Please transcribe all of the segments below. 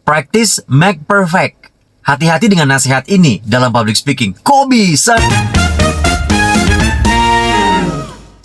Practice make perfect. Hati-hati dengan nasihat ini dalam public speaking. Kok bisa?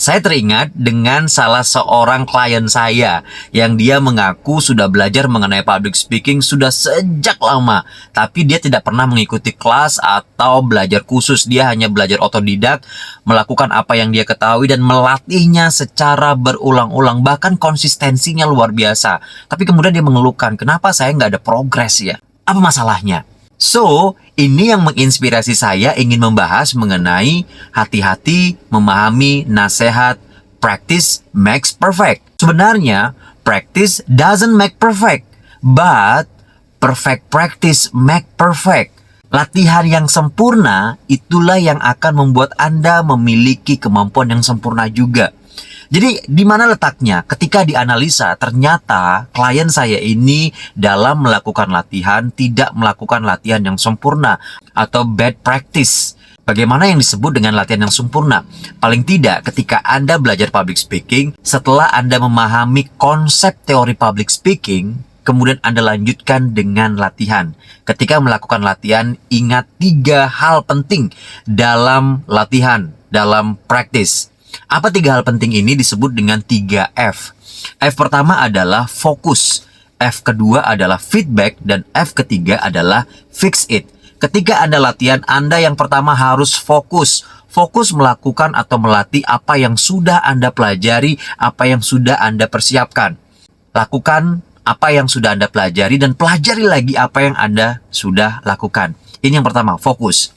Saya teringat dengan salah seorang klien saya yang dia mengaku sudah belajar mengenai public speaking sudah sejak lama. Tapi dia tidak pernah mengikuti kelas atau belajar khusus. Dia hanya belajar otodidak, melakukan apa yang dia ketahui dan melatihnya secara berulang-ulang. Bahkan konsistensinya luar biasa. Tapi kemudian dia mengeluhkan, kenapa saya nggak ada progres ya? Apa masalahnya? So, ini yang menginspirasi saya ingin membahas mengenai hati-hati memahami nasihat practice makes perfect. Sebenarnya, practice doesn't make perfect, but perfect practice make perfect. Latihan yang sempurna itulah yang akan membuat Anda memiliki kemampuan yang sempurna juga. Jadi di mana letaknya? Ketika dianalisa, ternyata klien saya ini dalam melakukan latihan tidak melakukan latihan yang sempurna atau bad practice. Bagaimana yang disebut dengan latihan yang sempurna? Paling tidak ketika Anda belajar public speaking, setelah Anda memahami konsep teori public speaking, kemudian Anda lanjutkan dengan latihan. Ketika melakukan latihan, ingat 3 hal penting dalam latihan, dalam practice. Apa 3 hal penting ini disebut dengan 3F? F pertama adalah fokus, F kedua adalah feedback, dan F ketiga adalah fix it. Ketika Anda latihan, Anda yang pertama harus fokus. Fokus melakukan atau melatih apa yang sudah Anda pelajari, apa yang sudah Anda persiapkan. Lakukan apa yang sudah Anda pelajari dan pelajari lagi apa yang Anda sudah lakukan. Ini yang pertama, fokus.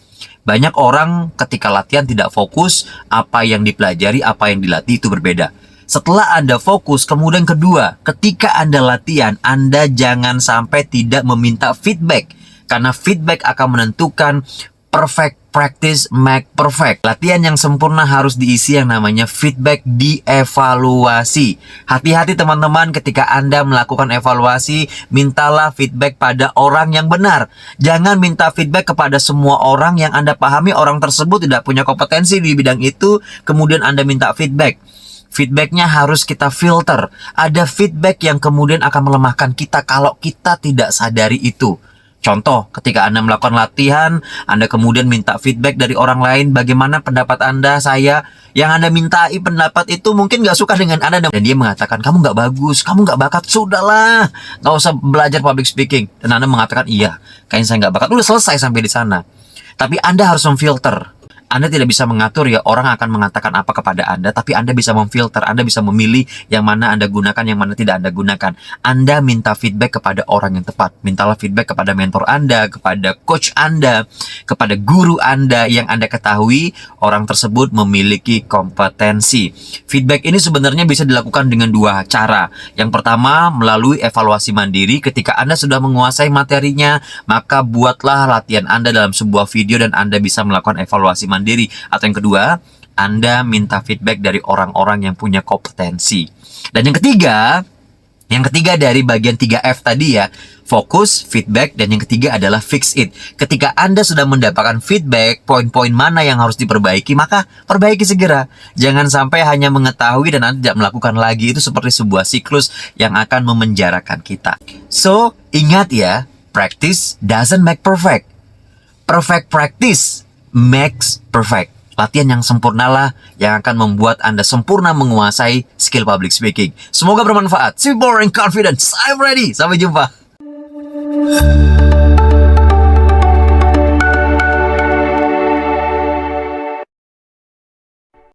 Banyak orang ketika latihan tidak fokus, apa yang dipelajari, apa yang dilatih itu berbeda. Setelah Anda fokus, kemudian kedua, ketika Anda latihan, Anda jangan sampai tidak meminta feedback. Karena feedback akan menentukan perfect practice make perfect. Latihan yang sempurna harus diisi yang namanya feedback dievaluasi. Hati-hati teman-teman ketika Anda melakukan evaluasi, mintalah feedback pada orang yang benar. Jangan minta feedback kepada semua orang yang Anda pahami orang tersebut tidak punya kompetensi di bidang itu, kemudian Anda minta feedback. Feedbacknya harus kita filter. Ada feedback yang kemudian akan melemahkan kita kalau kita tidak sadari itu. Contoh, ketika Anda melakukan latihan, Anda kemudian minta feedback dari orang lain, bagaimana pendapat Anda, saya, yang Anda mintai pendapat itu mungkin gak suka dengan Anda, dan dia mengatakan, kamu gak bagus, kamu gak bakat, sudahlah, gak usah belajar public speaking. Dan Anda mengatakan, iya, kayaknya saya gak bakat, udah selesai sampai di sana. Tapi Anda harus memfilter. Anda tidak bisa mengatur ya orang akan mengatakan apa kepada Anda, tapi Anda bisa memfilter, Anda bisa memilih yang mana Anda gunakan, yang mana tidak Anda gunakan. Anda minta feedback kepada orang yang tepat. Mintalah feedback kepada mentor Anda, kepada coach Anda, kepada guru Anda yang Anda ketahui orang tersebut memiliki kompetensi. Feedback ini sebenarnya bisa dilakukan dengan 2 cara. Yang pertama, melalui evaluasi mandiri. Ketika Anda sudah menguasai materinya, maka buatlah latihan Anda dalam sebuah video dan Anda bisa melakukan evaluasi mandiri. Atau yang kedua, Anda minta feedback dari orang-orang yang punya kompetensi. Dan yang ketiga dari bagian 3F tadi ya, fokus, feedback, dan yang ketiga adalah fix it. Ketika Anda sudah mendapatkan feedback, poin-poin mana yang harus diperbaiki, maka perbaiki segera. Jangan sampai hanya mengetahui dan Anda tidak melakukan lagi. Itu seperti sebuah siklus yang akan memenjarakan kita. So, ingat ya, practice doesn't make perfect. Perfect practice makes perfect. Latihan yang sempurnalah yang akan membuat Anda sempurna menguasai skill public speaking. Semoga bermanfaat. See you boring confidence. I'm ready. Sampai jumpa.